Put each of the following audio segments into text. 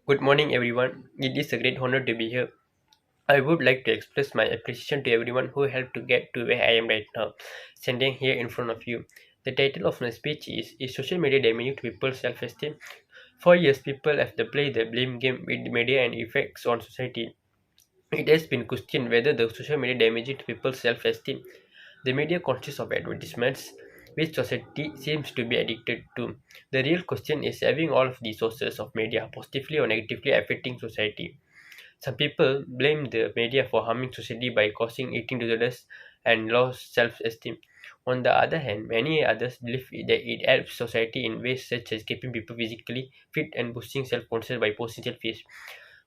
Good morning, everyone. It is a great honor to be here. I would like to express my appreciation to everyone who helped to get to where I am right now, standing here in front of you. The title of my speech is Social Media Damaging to People's Self-Esteem? For years, people have to play the blame game with the media and effects on society. It has been questioned whether the social media damaging to people's self-esteem. The media consists of advertisements, which society seems to be addicted to. The real question is having all of these sources of media positively or negatively affecting society. Some people blame the media for harming society by causing eating disorders and lost self-esteem. On the other hand, many others believe that it helps society in ways such as keeping people physically fit and boosting self-confidence by posting selfies.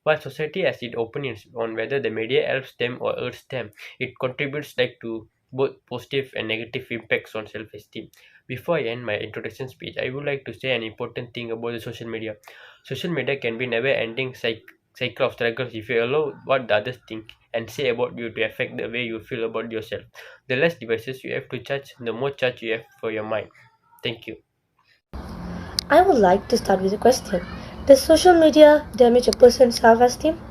While society has its opinions on whether the media helps them or hurts them, it contributes like to both positive and negative impacts on self-esteem. Before I end my introduction speech, I would like to say an important thing about the social media. Social media can be never-ending cycle of struggles if you allow what the others think and say about you to affect the way you feel about yourself. The less devices you have to charge, the more charge you have for your mind. Thank you. I would like to start with a question. Does social media damage a person's self-esteem?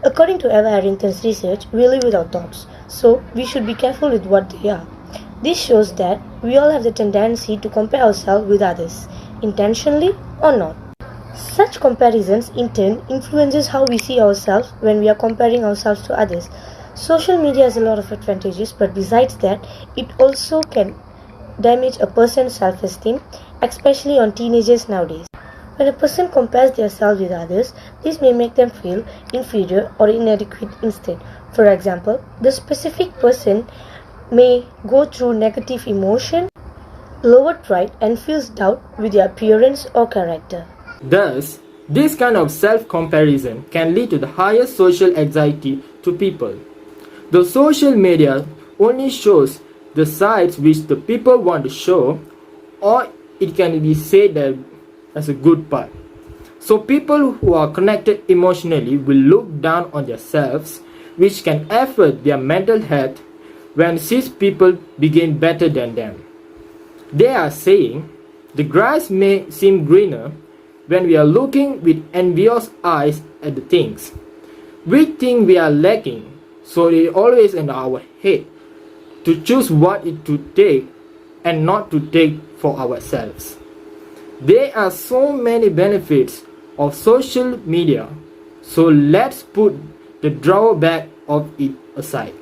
According to Eva Harrington's research, we live with our thoughts, so we should be careful with what they are. This shows that we all have the tendency to compare ourselves with others, intentionally or not. Such comparisons in turn influences how we see ourselves when we are comparing ourselves to others. Social media has a lot of advantages, but besides that, it also can damage a person's self-esteem, especially on teenagers nowadays. When a person compares themselves with others, this may make them feel inferior or inadequate instead. For example, the specific person may go through negative emotion, lower pride, and feels doubt with their appearance or character. Thus, this kind of self-comparison can lead to the highest social anxiety to people. The social media only shows the sides which the people want to show, or it can be said that as a good part. So people who are connected emotionally will look down on themselves, which can affect their mental health when these people begin better than them. They are saying the grass may seem greener when we are looking with envious eyes at the things. We think we are lacking, so it is always in our head to choose what it to take and not to take for ourselves. There are so many benefits of social media, so let's put the drawback of it aside.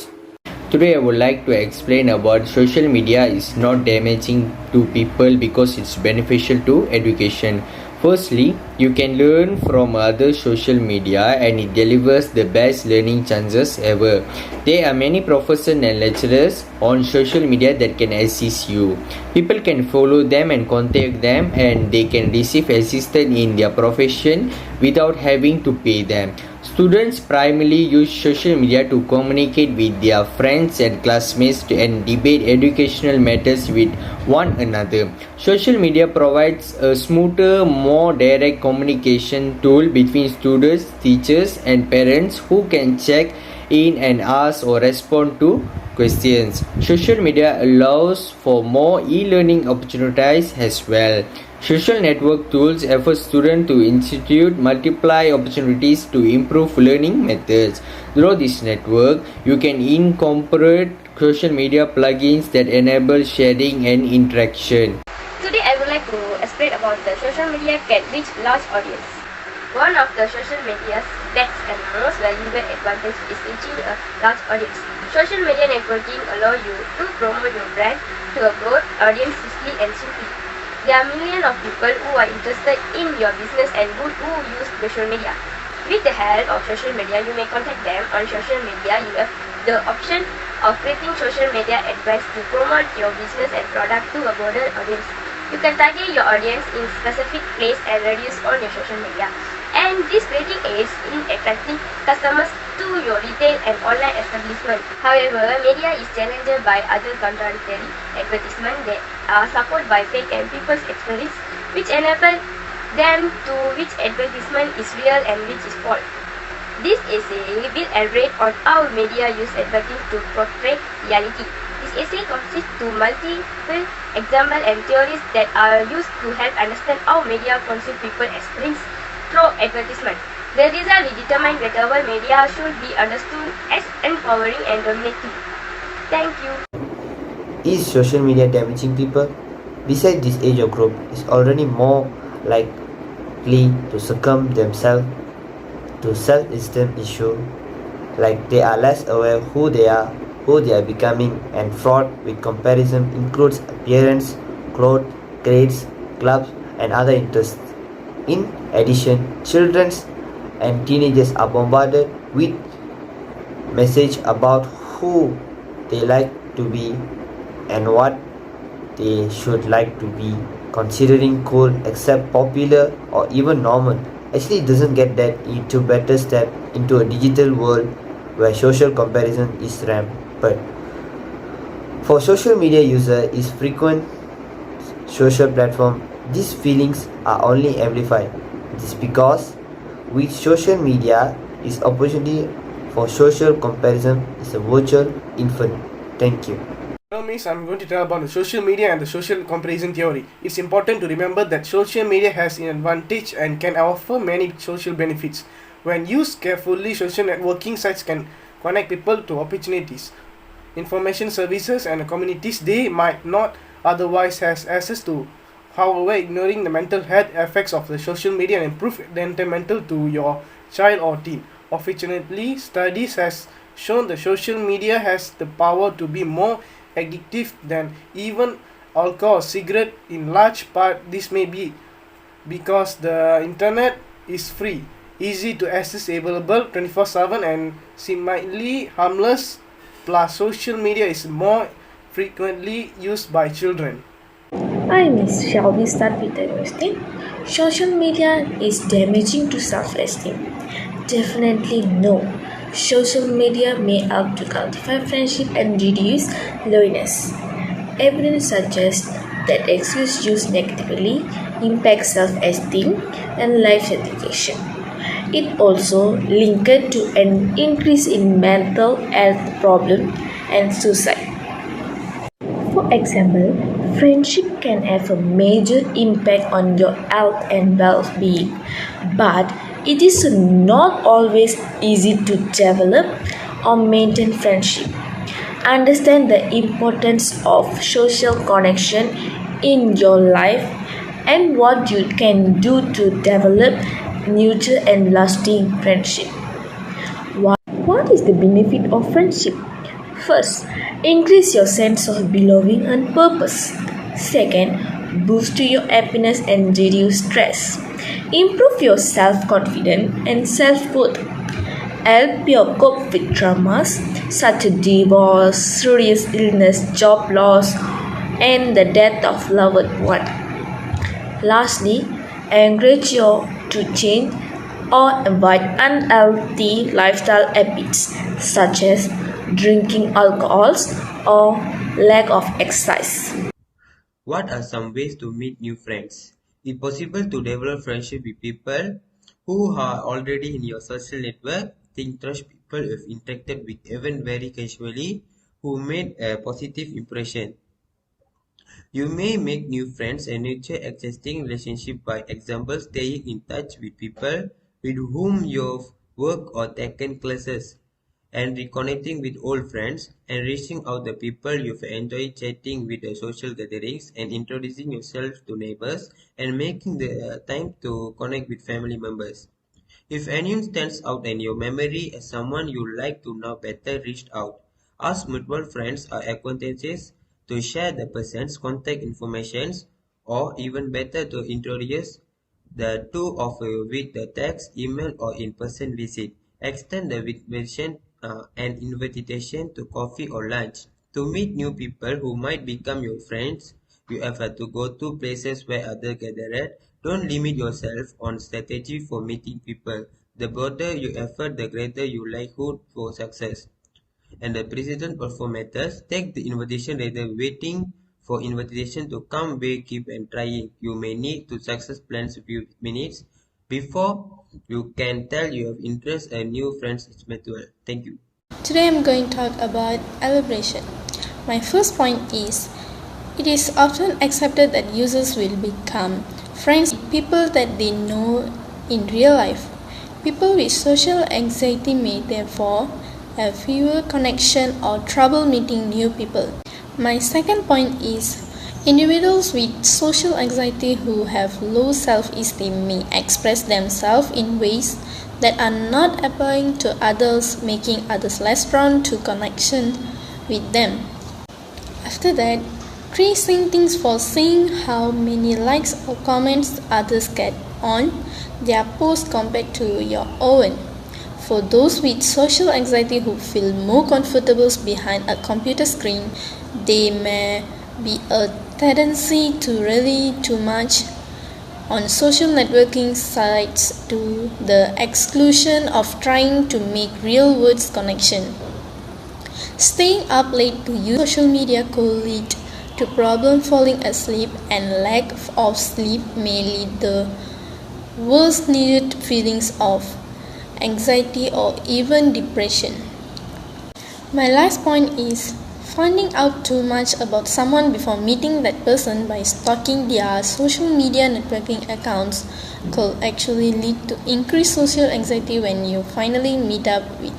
Today I would like to explain about social media is not damaging to people because it's beneficial to education. Firstly, you can learn from other social media and it delivers the best learning chances ever. There are many professors and lecturers on social media that can assist you. People can follow them and contact them and they can receive assistance in their profession without having to pay them. Students primarily use social media to communicate with their friends and classmates and debate educational matters with one another. Social media provides a smoother, more direct communication tool between students, teachers, and parents who can check in and ask or respond to questions. Social media allows for more e-learning opportunities as well. Social network tools offer students to institute multiply opportunities to improve learning methods. Through this network, you can incorporate social media plugins that enable sharing and interaction. Today I would like to explain about the social media can reach large audience. One of the social media's best and most valuable advantage is reaching a large audience. Social media networking allows you to promote your brand to a broad audience quickly and simply. There are millions of people who are interested in your business and who use social media. With the help of social media, you may contact them on social media. You have the option of creating social media adverts to promote your business and product to a broader audience. You can target your audience in specific place and reduce on your social media. And this creating aids in attracting customers to your retail and online establishment. However, media is challenged by other contradictory advertisements that are supported by fake and people's experience, which enable them to which advertisement is real and which is false. This essay will elaborate on how media use advertising to portray reality. This essay consists to multiple examples and theories that are used to help understand how media consume people experience through advertisement. The result will determine whether our media should be understood as empowering and dominating. Thank you. Is social media damaging people? Besides this age group is already more likely to succumb themselves to self-esteem issue, like they are less aware who they are becoming, and fraud with comparison includes appearance, clothes, grades, clubs, and other interests. In addition, children and teenagers are bombarded with message about who they like to be and what they should like to be, considering cool, accept popular, or even normal. Actually, it doesn't get that into better step into a digital world where social comparison is rampant. For social media user is frequent social platform, these feelings are only amplified. This because with social media is opportunity for social comparison is a virtual infinite. Thank you. Hello Miss, I'm going to tell about the social media and the social comparison theory. It's important to remember that social media has an advantage and can offer many social benefits. When used carefully, social networking sites can connect people to opportunities, information services, and communities they might not otherwise have access to. However, ignoring the mental health effects of the social media and improve detrimental to your child or teen. Unfortunately, studies has shown that social media has the power to be more addictive than even alcohol or cigarette. In large part, this may be because the internet is free, easy to access, available 24/7, and seemingly harmless. Plus, social media is more frequently used by children. Hi Miss, shall we start with the question? Social media is damaging to self-esteem. Definitely no. Social media may help to cultivate friendship and reduce loneliness. Evidence suggests that excess use negatively impacts self-esteem and life education. It also linked to an increase in mental health problems and suicide. For example, friendship can have a major impact on your health and well-being, but it is not always easy to develop or maintain friendship. Understand the importance of social connection in your life and what you can do to develop, nurture, and lasting friendship. What is the benefit of friendship? First, increase your sense of belonging and purpose. Second, boost your happiness and reduce stress. Improve your self-confidence and self-worth. Help you cope with traumas such as divorce, serious illness, job loss, and the death of loved one. Lastly, encourage you to change or avoid unhealthy lifestyle habits such as drinking alcohols or lack of exercise. What are some ways to meet new friends? It's possible to develop friendship with people who are already in your social network. Think trust people you've interacted with even very casually who made a positive impression. You may make new friends and nurture existing relationships, by example, staying in touch with people with whom you've worked or taken classes, and reconnecting with old friends, and reaching out the people you've enjoyed chatting with at social gatherings, and introducing yourself to neighbors, and making the time to connect with family members. If anyone stands out in your memory as someone you like to know better, reach out. Ask mutual friends or acquaintances to share the person's contact information, or even better to introduce the two of you with the text, email, or in-person visit. Extend the invitation and invitation to coffee or lunch. To meet new people who might become your friends, you have to go to places where others gather. Don't limit yourself on strategy for meeting people. The broader your effort, the greater your likelihood for success. And the precedent also matters. Take the invitation rather waiting for invitation to come back, keep and trying. You may need to success plans a few minutes before you can tell you have interest and new friends is mutual. Thank you. Today I'm going to talk about elaboration. My first point is, it is often accepted that users will become friends with people that they know in real life. People with social anxiety may therefore have fewer connection or trouble meeting new people. My second point is individuals with social anxiety who have low self-esteem may express themselves in ways that are not appealing to others, making others less prone to connection with them. After that, tracing things for seeing how many likes or comments others get on their post compared to your own. For those with social anxiety who feel more comfortable behind a computer screen, there may be a tendency to rely too much on social networking sites to the exclusion of trying to make real world connection. Staying up late to use social media could lead to problem falling asleep, and lack of sleep may lead to worse needed feelings of anxiety or even depression. My last point is finding out too much about someone before meeting that person by stalking their social media networking accounts could actually lead to increased social anxiety when you finally meet up with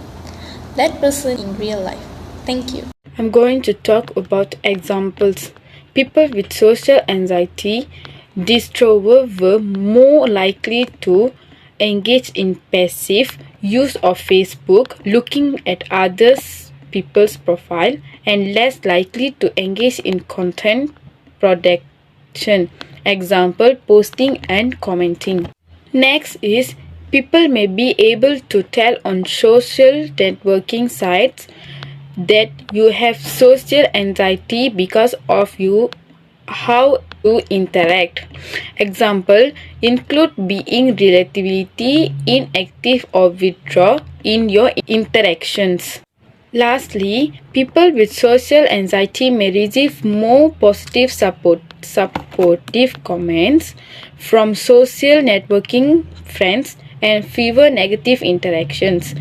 that person in real life. Thank you. I'm going to talk about examples. People with social anxiety disorder were more likely to engage in passive use of Facebook, looking at others people's profile, and less likely to engage in content production, example posting and commenting. Next is people may be able to tell on social networking sites that you have social anxiety because of how you interact. Example include being relatively inactive or withdraw in your interactions. Lastly, people with social anxiety may receive more positive supportive comments from social networking friends and fewer negative interactions.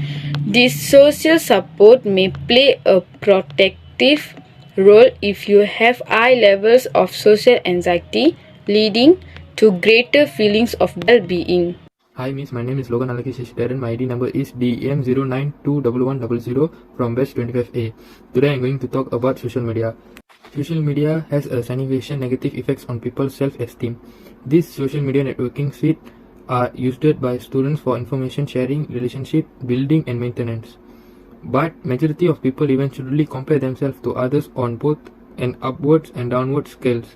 This social support may play a protective role if you have high levels of social anxiety, leading to greater feelings of well-being. Hi Miss, my name is Logan Alakish Darren. My ID number is DEM09211100 from batch 25A. Today I am going to talk about social media. Social media has a significant negative effects on people's self-esteem. These social media networking sites are used by students for information sharing, relationship building and maintenance. But majority of people eventually compare themselves to others on both an upwards and downward scales.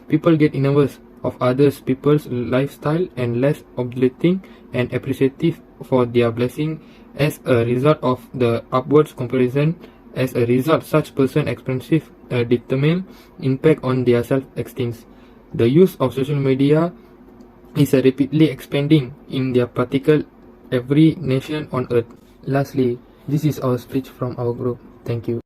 People get nervous of others people's lifestyle and less obliging and appreciative for their blessing as a result of the upwards comparison. As a result, such person experiences a detrimental impact on their self-esteem. The use of social media is rapidly expanding in their particular every nation on earth. Lastly, this is our speech from our group. Thank you.